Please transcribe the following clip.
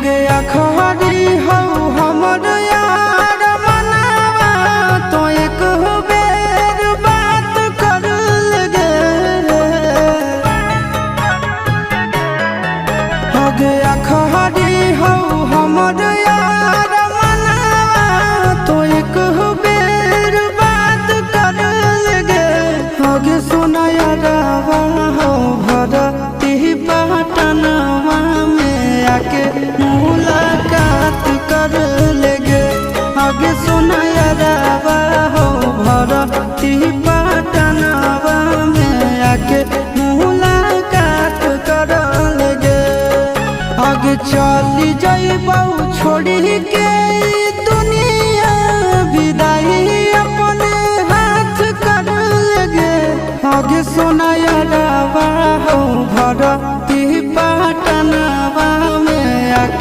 गया खरी हो हमर यार मनावा तो एक बेर बात कर लगे। हो गया खरी हो हमर यार मनावा तो एक बेर बात कर लगे। हो गे सोना यारवा हो भरती पटनवा में आके मुलाकात कर लेगे। आगे सुना यारवा हो भरती पटनवा में आके मुलाकात कर लेगे। आगे चली जाइबू छोड़ी के